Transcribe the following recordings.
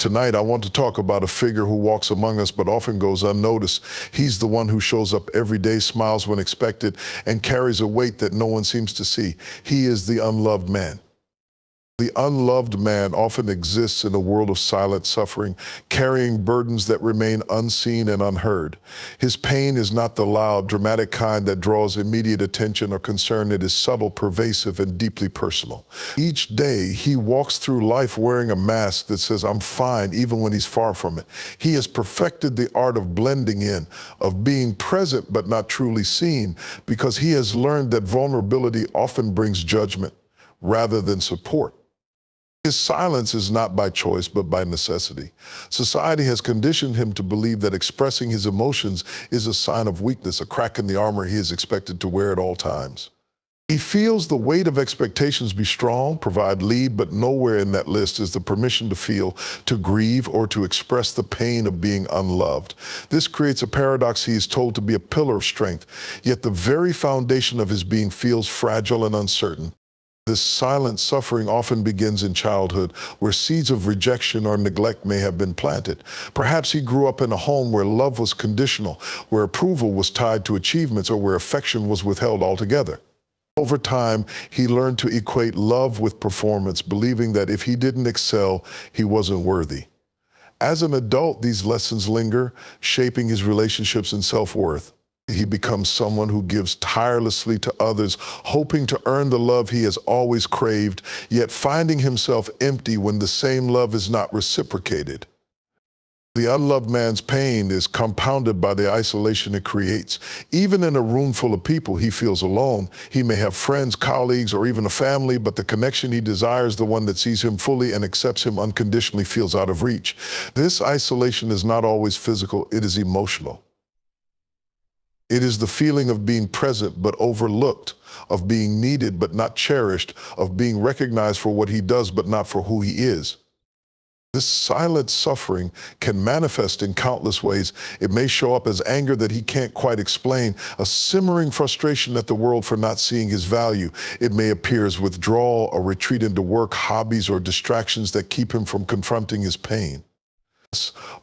Tonight, I want to talk about a figure who walks among us but often goes unnoticed. He's the one who shows up every day, smiles when expected, and carries a weight that no one seems to see. He is the unloved man. The unloved man often exists in a world of silent suffering, carrying burdens that remain unseen and unheard. His pain is not the loud, dramatic kind that draws immediate attention or concern. It is subtle, pervasive, and deeply personal. Each day, he walks through life wearing a mask that says, "I'm fine," even when he's far from it. He has perfected the art of blending in, of being present but not truly seen, because he has learned that vulnerability often brings judgment rather than support. His silence is not by choice, but by necessity. Society has conditioned him to believe that expressing his emotions is a sign of weakness, a crack in the armor he is expected to wear at all times. He feels the weight of expectations: be strong, provide, lead, but nowhere in that list is the permission to feel, to grieve, or to express the pain of being unloved. This creates a paradox. He is told to be a pillar of strength, yet the very foundation of his being feels fragile and uncertain. This silent suffering often begins in childhood, where seeds of rejection or neglect may have been planted. Perhaps he grew up in a home where love was conditional, where approval was tied to achievements, or where affection was withheld altogether. Over time, he learned to equate love with performance, believing that if he didn't excel, he wasn't worthy. As an adult, these lessons linger, shaping his relationships and self-worth. He becomes someone who gives tirelessly to others, hoping to earn the love he has always craved, yet finding himself empty when the same love is not reciprocated. The unloved man's pain is compounded by the isolation it creates. Even in a room full of people, he feels alone. He may have friends, colleagues, or even a family, but the connection he desires, the one that sees him fully and accepts him unconditionally, feels out of reach. This isolation is not always physical, it is emotional. It is the feeling of being present but overlooked, of being needed but not cherished, of being recognized for what he does but not for who he is. This silent suffering can manifest in countless ways. It may show up as anger that he can't quite explain, a simmering frustration at the world for not seeing his value. It may appear as withdrawal, a retreat into work, hobbies, or distractions that keep him from confronting his pain.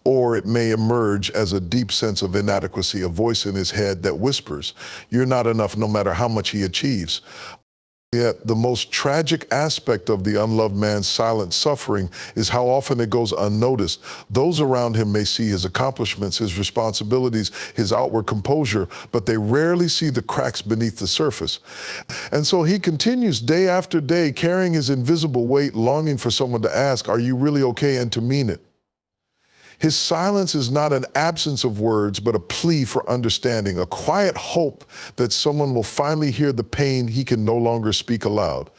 Or it may emerge as a deep sense of inadequacy, a voice in his head that whispers, "You're not enough no matter how much he achieves." Yet the most tragic aspect of the unloved man's silent suffering is how often it goes unnoticed. Those around him may see his accomplishments, his responsibilities, his outward composure, but they rarely see the cracks beneath the surface. And so he continues day after day, carrying his invisible weight, longing for someone to ask, "Are you really okay?" and to mean it. His silence is not an absence of words, but a plea for understanding, a quiet hope that someone will finally hear the pain he can no longer speak aloud.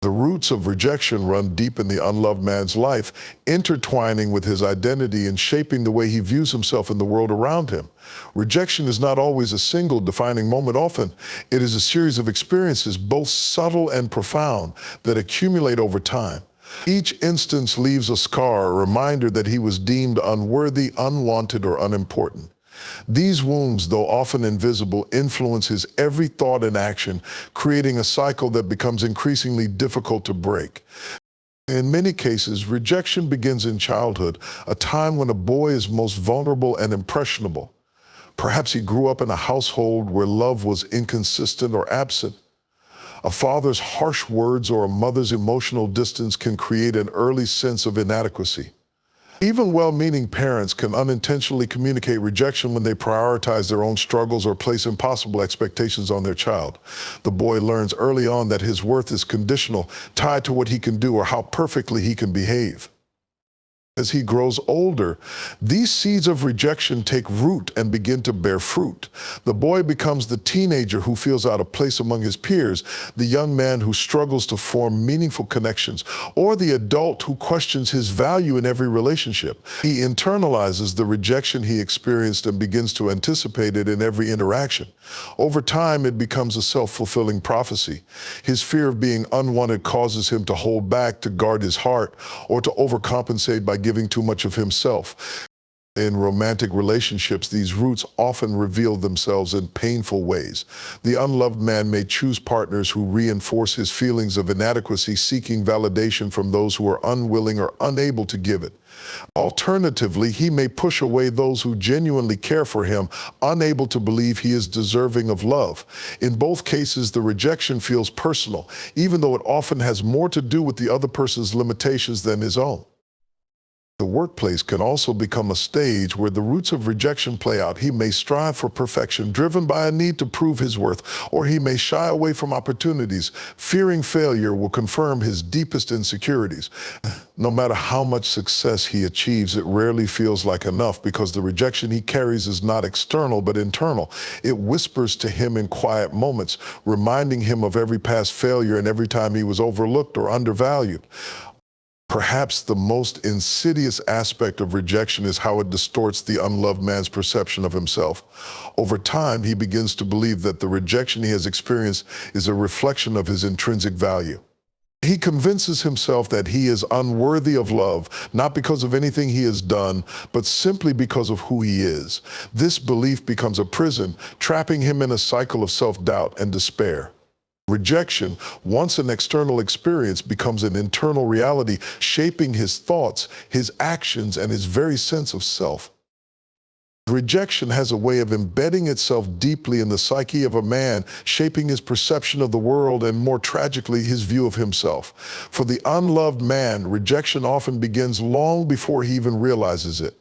The roots of rejection run deep in the unloved man's life, intertwining with his identity and shaping the way he views himself in the world around him. Rejection is not always a single defining moment. Often, it is a series of experiences, both subtle and profound, that accumulate over time. Each instance leaves a scar, a reminder that he was deemed unworthy, unwanted, or unimportant. These wounds, though often invisible, influence his every thought and action, creating a cycle that becomes increasingly difficult to break. In many cases, rejection begins in childhood, a time when a boy is most vulnerable and impressionable. Perhaps he grew up in a household where love was inconsistent or absent. A father's harsh words or a mother's emotional distance can create an early sense of inadequacy. Even well-meaning parents can unintentionally communicate rejection when they prioritize their own struggles or place impossible expectations on their child. The boy learns early on that his worth is conditional, tied to what he can do or how perfectly he can behave. As he grows older, these seeds of rejection take root and begin to bear fruit. The boy becomes the teenager who feels out of place among his peers, the young man who struggles to form meaningful connections, or the adult who questions his value in every relationship. He internalizes the rejection he experienced and begins to anticipate it in every interaction. Over time, it becomes a self-fulfilling prophecy. His fear of being unwanted causes him to hold back, to guard his heart, or to overcompensate by giving too much of himself. In romantic relationships, these roots often reveal themselves in painful ways. The unloved man may choose partners who reinforce his feelings of inadequacy, seeking validation from those who are unwilling or unable to give it. Alternatively, he may push away those who genuinely care for him, unable to believe he is deserving of love. In both cases, the rejection feels personal, even though it often has more to do with the other person's limitations than his own. The workplace can also become a stage where the roots of rejection play out. He may strive for perfection, driven by a need to prove his worth, or he may shy away from opportunities, fearing failure will confirm his deepest insecurities. No matter how much success he achieves, it rarely feels like enough because the rejection he carries is not external but internal. It whispers to him in quiet moments, reminding him of every past failure and every time he was overlooked or undervalued. Perhaps the most insidious aspect of rejection is how it distorts the unloved man's perception of himself. Over time, he begins to believe that the rejection he has experienced is a reflection of his intrinsic value. He convinces himself that he is unworthy of love, not because of anything he has done, but simply because of who he is. This belief becomes a prison, trapping him in a cycle of self-doubt and despair. Rejection, once an external experience, becomes an internal reality, shaping his thoughts, his actions, and his very sense of self. Rejection has a way of embedding itself deeply in the psyche of a man, shaping his perception of the world and, more tragically, his view of himself. For the unloved man, rejection often begins long before he even realizes it.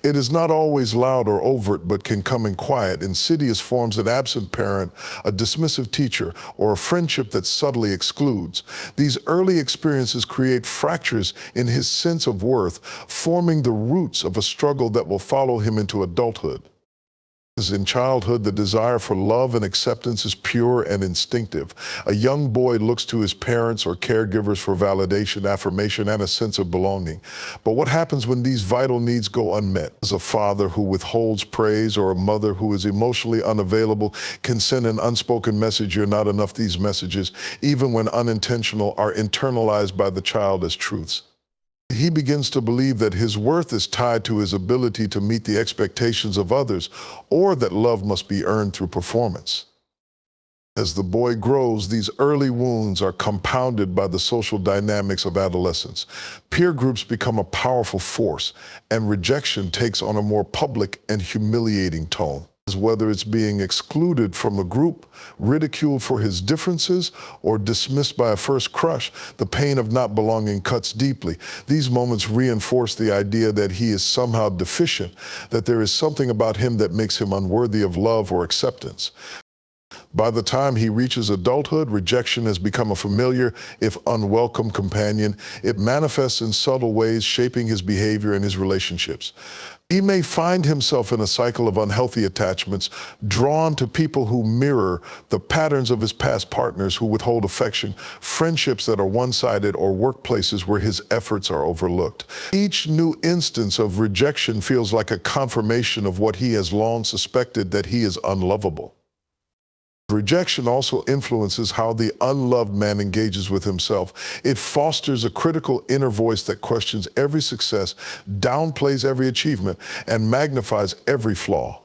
It is not always loud or overt, but can come in quiet, insidious forms: an absent parent, a dismissive teacher, or a friendship that subtly excludes. These early experiences create fractures in his sense of worth, forming the roots of a struggle that will follow him into adulthood. In childhood, the desire for love and acceptance is pure and instinctive. A young boy looks to his parents or caregivers for validation, affirmation, and a sense of belonging. But what happens when these vital needs go unmet? As a father who withholds praise or a mother who is emotionally unavailable can send an unspoken message: "You're not enough." These messages, even when unintentional, are internalized by the child as truths. He begins to believe that his worth is tied to his ability to meet the expectations of others, or that love must be earned through performance. As the boy grows, these early wounds are compounded by the social dynamics of adolescence. Peer groups become a powerful force, and rejection takes on a more public and humiliating tone. Whether it's being excluded from a group, ridiculed for his differences, or dismissed by a first crush, the pain of not belonging cuts deeply. These moments reinforce the idea that he is somehow deficient, that there is something about him that makes him unworthy of love or acceptance. By the time he reaches adulthood, rejection has become a familiar, if unwelcome, companion. It manifests in subtle ways, shaping his behavior and his relationships. He may find himself in a cycle of unhealthy attachments, drawn to people who mirror the patterns of his past partners who withhold affection, friendships that are one-sided, or workplaces where his efforts are overlooked. Each new instance of rejection feels like a confirmation of what he has long suspected: that he is unlovable. Rejection also influences how the unloved man engages with himself. It fosters a critical inner voice that questions every success, downplays every achievement, and magnifies every flaw.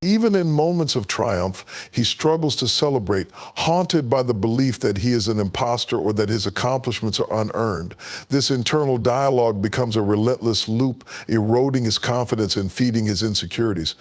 Even in moments of triumph, he struggles to celebrate, haunted by the belief that he is an imposter or that his accomplishments are unearned. This internal dialogue becomes a relentless loop, eroding his confidence and feeding his insecurities.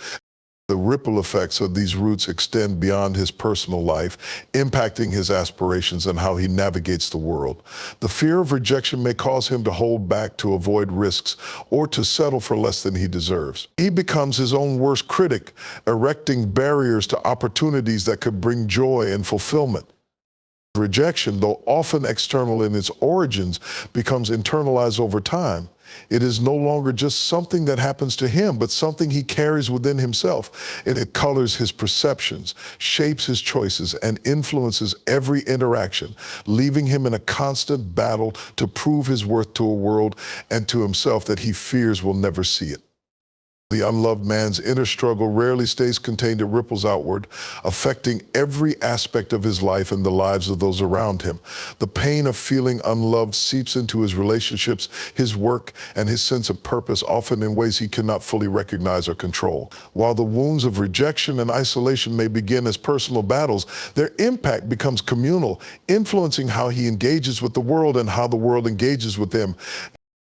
The ripple effects of these roots extend beyond his personal life, impacting his aspirations and how he navigates the world. The fear of rejection may cause him to hold back, to avoid risks, or to settle for less than he deserves. He becomes his own worst critic, erecting barriers to opportunities that could bring joy and fulfillment. Rejection, though often external in its origins, becomes internalized over time. It is no longer just something that happens to him, but something he carries within himself. It colors his perceptions, shapes his choices, and influences every interaction, leaving him in a constant battle to prove his worth to a world and to himself that he fears will never see it. The unloved man's inner struggle rarely stays contained, it ripples outward, affecting every aspect of his life and the lives of those around him. The pain of feeling unloved seeps into his relationships, his work, and his sense of purpose, often in ways he cannot fully recognize or control. While the wounds of rejection and isolation may begin as personal battles, their impact becomes communal, influencing how he engages with the world and how the world engages with him.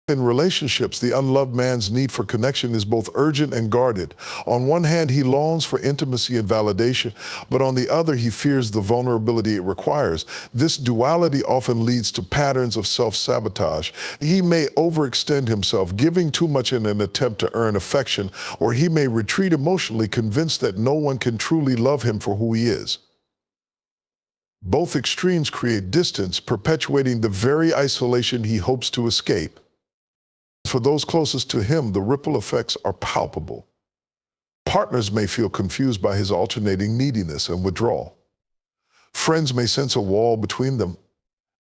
In relationships, the unloved man's need for connection is both urgent and guarded. On one hand, he longs for intimacy and validation, but on the other, he fears the vulnerability it requires. This duality often leads to patterns of self-sabotage. He may overextend himself, giving too much in an attempt to earn affection, or he may retreat emotionally, convinced that no one can truly love him for who he is. Both extremes create distance, perpetuating the very isolation he hopes to escape. For those closest to him, the ripple effects are palpable. Partners may feel confused by his alternating neediness and withdrawal. Friends may sense a wall between them,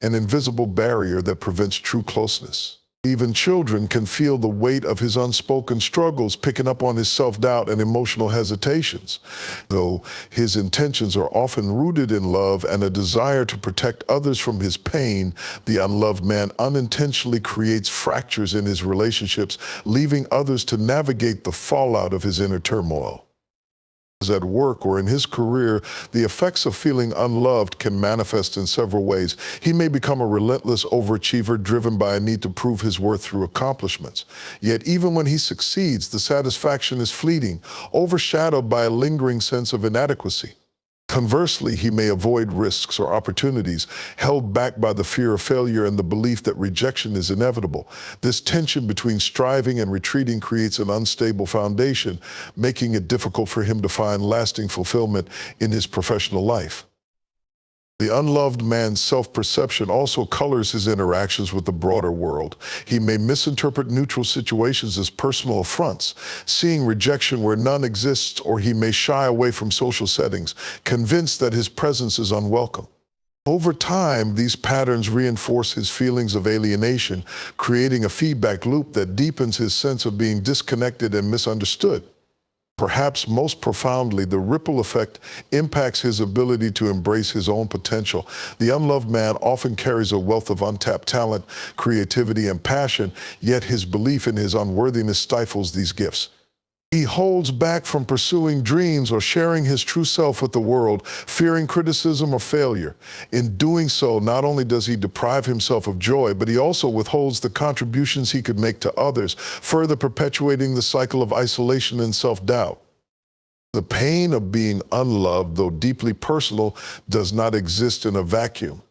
an invisible barrier that prevents true closeness. Even children can feel the weight of his unspoken struggles, picking up on his self-doubt and emotional hesitations. Though his intentions are often rooted in love and a desire to protect others from his pain, the unloved man unintentionally creates fractures in his relationships, leaving others to navigate the fallout of his inner turmoil. At work or in his career, the effects of feeling unloved can manifest in several ways. He may become a relentless overachiever driven by a need to prove his worth through accomplishments. Yet even when he succeeds, the satisfaction is fleeting, overshadowed by a lingering sense of inadequacy. Conversely, he may avoid risks or opportunities, held back by the fear of failure and the belief that rejection is inevitable. This tension between striving and retreating creates an unstable foundation, making it difficult for him to find lasting fulfillment in his professional life. The unloved man's self-perception also colors his interactions with the broader world. He may misinterpret neutral situations as personal affronts, seeing rejection where none exists, or he may shy away from social settings, convinced that his presence is unwelcome. Over time, these patterns reinforce his feelings of alienation, creating a feedback loop that deepens his sense of being disconnected and misunderstood. Perhaps most profoundly, the ripple effect impacts his ability to embrace his own potential. The unloved man often carries a wealth of untapped talent, creativity, and passion, yet his belief in his unworthiness stifles these gifts. He holds back from pursuing dreams or sharing his true self with the world, fearing criticism or failure. In doing so, not only does he deprive himself of joy, but he also withholds the contributions he could make to others, further perpetuating the cycle of isolation and self-doubt. The pain of being unloved, though deeply personal, does not exist in a vacuum.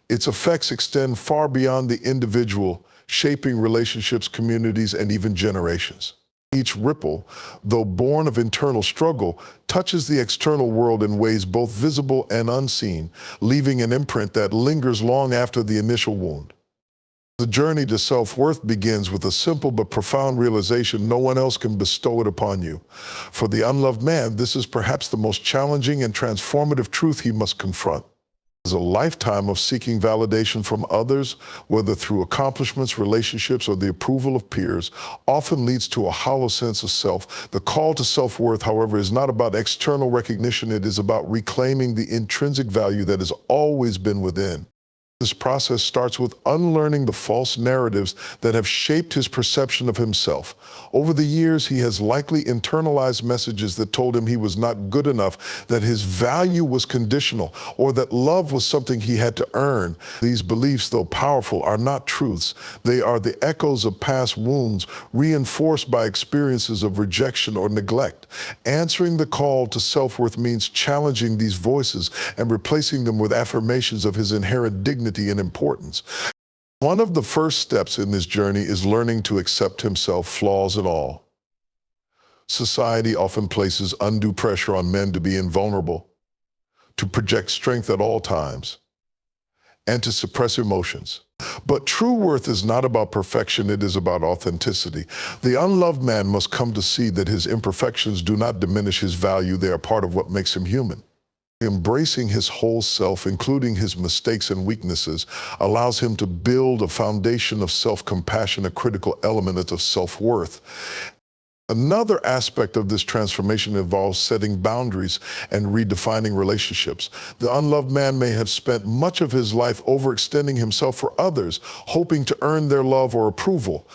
Its effects extend far beyond the individual, shaping relationships, communities, and even generations. Each ripple, though born of internal struggle, touches the external world in ways both visible and unseen, leaving an imprint that lingers long after the initial wound. The journey to self-worth begins with a simple but profound realization: no one else can bestow it upon you. For the unloved man, this is perhaps the most challenging and transformative truth he must confront. A lifetime of seeking validation from others, whether through accomplishments, relationships, or the approval of peers, often leads to a hollow sense of self. The call to self-worth, however, is not about external recognition. It is about reclaiming the intrinsic value that has always been within. This process starts with unlearning the false narratives that have shaped his perception of himself. Over the years, he has likely internalized messages that told him he was not good enough, that his value was conditional, or that love was something he had to earn. These beliefs, though powerful, are not truths. They are the echoes of past wounds, reinforced by experiences of rejection or neglect. Answering the call to self-worth means challenging these voices and replacing them with affirmations of his inherent dignity and importance. One of the first steps in this journey is learning to accept himself, flaws and all. Society often places undue pressure on men to be invulnerable, to project strength at all times, and to suppress emotions. But true worth is not about perfection, it is about authenticity. The unloved man must come to see that his imperfections do not diminish his value, they are part of what makes him human. Embracing his whole self, including his mistakes and weaknesses, allows him to build a foundation of self-compassion, a critical element of self-worth. Another aspect of this transformation involves setting boundaries and redefining relationships. The unloved man may have spent much of his life overextending himself for others, hoping to earn their love or approval.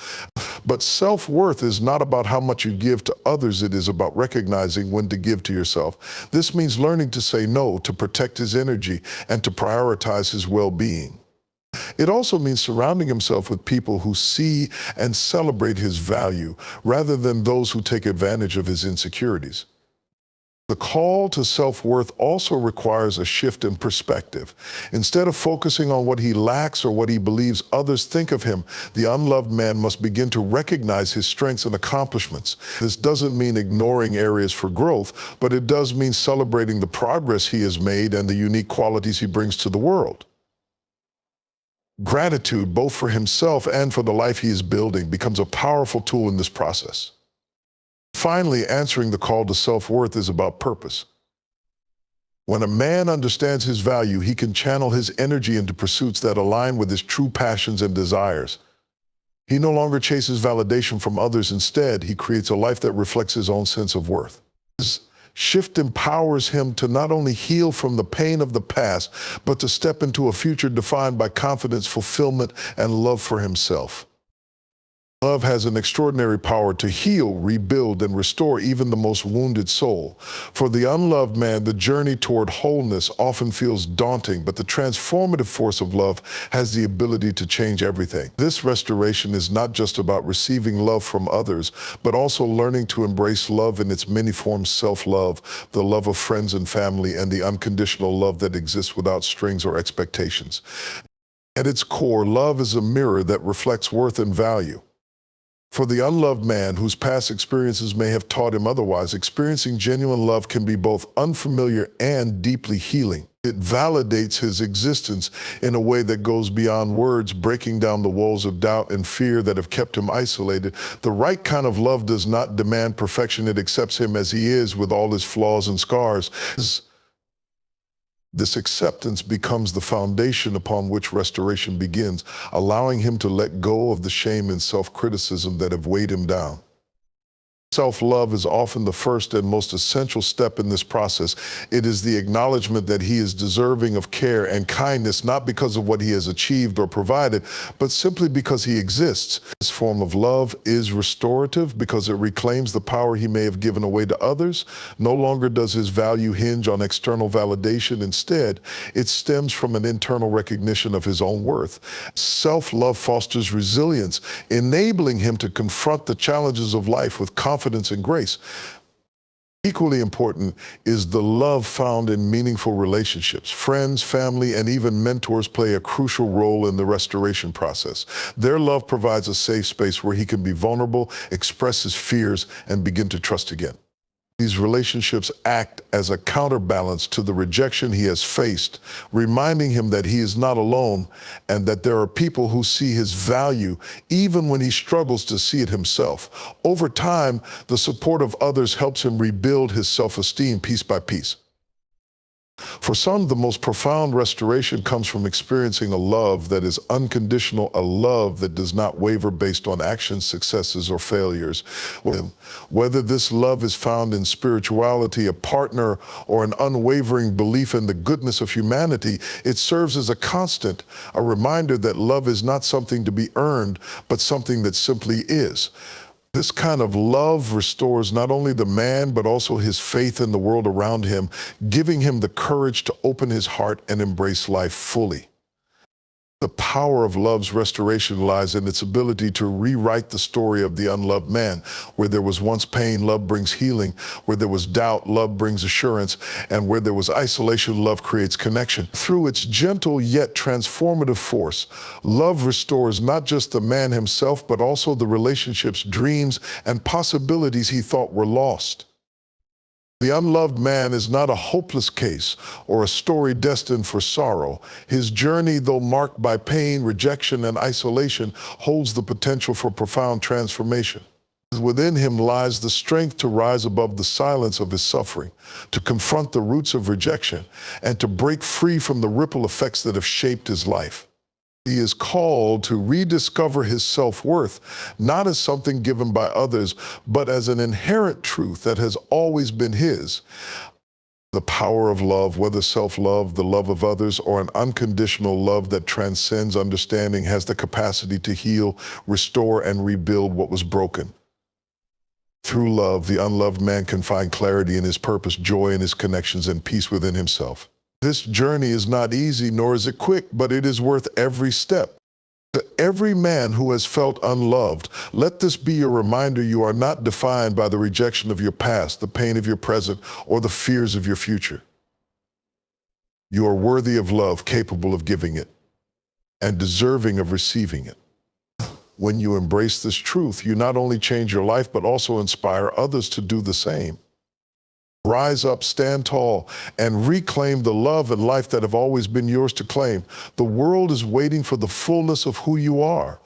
But self-worth is not about how much you give to others, it is about recognizing when to give to yourself. This means learning to say no, to protect his energy, and to prioritize his well-being. It also means surrounding himself with people who see and celebrate his value, rather than those who take advantage of his insecurities. The call to self-worth also requires a shift in perspective. Instead of focusing on what he lacks or what he believes others think of him, the unloved man must begin to recognize his strengths and accomplishments. This doesn't mean ignoring areas for growth, but it does mean celebrating the progress he has made and the unique qualities he brings to the world. Gratitude, both for himself and for the life he is building, becomes a powerful tool in this process. Finally, answering the call to self-worth is about purpose. When a man understands his value, he can channel his energy into pursuits that align with his true passions and desires. He no longer chases validation from others. Instead, he creates a life that reflects his own sense of worth. This shift empowers him to not only heal from the pain of the past, but to step into a future defined by confidence, fulfillment, and love for himself. Love has an extraordinary power to heal, rebuild, and restore even the most wounded soul. For the unloved man, the journey toward wholeness often feels daunting, but the transformative force of love has the ability to change everything. This restoration is not just about receiving love from others, but also learning to embrace love in its many forms: self-love, the love of friends and family, and the unconditional love that exists without strings or expectations. At its core, love is a mirror that reflects worth and value. For the unloved man, whose past experiences may have taught him otherwise, experiencing genuine love can be both unfamiliar and deeply healing. It validates his existence in a way that goes beyond words, breaking down the walls of doubt and fear that have kept him isolated. The right kind of love does not demand perfection. It accepts him as he is, with all his flaws and scars. This acceptance becomes the foundation upon which restoration begins, allowing him to let go of the shame and self-criticism that have weighed him down. Self-love is often the first and most essential step in this process. It is the acknowledgement that he is deserving of care and kindness, not because of what he has achieved or provided, but simply because he exists. This form of love is restorative because it reclaims the power he may have given away to others. No longer does his value hinge on external validation. Instead, it stems from an internal recognition of his own worth. Self-love fosters resilience, enabling him to confront the challenges of life with confidence and grace. Equally important is the love found in meaningful relationships. Friends, family, and even mentors play a crucial role in the restoration process. Their love provides a safe space where he can be vulnerable, express his fears, and begin to trust again. These relationships act as a counterbalance to the rejection he has faced, reminding him that he is not alone and that there are people who see his value even when he struggles to see it himself. Over time, the support of others helps him rebuild his self-esteem piece by piece. For some, the most profound restoration comes from experiencing a love that is unconditional, a love that does not waver based on actions, successes, or failures. Whether this love is found in spirituality, a partner, or an unwavering belief in the goodness of humanity, it serves as a constant, a reminder that love is not something to be earned, but something that simply is. This kind of love restores not only the man, but also his faith in the world around him, giving him the courage to open his heart and embrace life fully. The power of love's restoration lies in its ability to rewrite the story of the unloved man. Where there was once pain, love brings healing. Where there was doubt, love brings assurance. And where there was isolation, love creates connection. Through its gentle yet transformative force, love restores not just the man himself, but also the relationships, dreams, and possibilities he thought were lost. The unloved man is not a hopeless case or a story destined for sorrow. His journey, though marked by pain, rejection, and isolation, holds the potential for profound transformation. Within him lies the strength to rise above the silence of his suffering, to confront the roots of rejection, and to break free from the ripple effects that have shaped his life. He is called to rediscover his self-worth, not as something given by others, but as an inherent truth that has always been his. The power of love, whether self-love, the love of others, or an unconditional love that transcends understanding, has the capacity to heal, restore, and rebuild what was broken. Through love, the unloved man can find clarity in his purpose, joy in his connections, and peace within himself. This journey is not easy, nor is it quick, but it is worth every step. To every man who has felt unloved, let this be your reminder: you are not defined by the rejection of your past, the pain of your present, or the fears of your future. You are worthy of love, capable of giving it, and deserving of receiving it. When you embrace this truth, you not only change your life, but also inspire others to do the same. Rise up, stand tall, and reclaim the love and life that have always been yours to claim. The world is waiting for the fullness of who you are.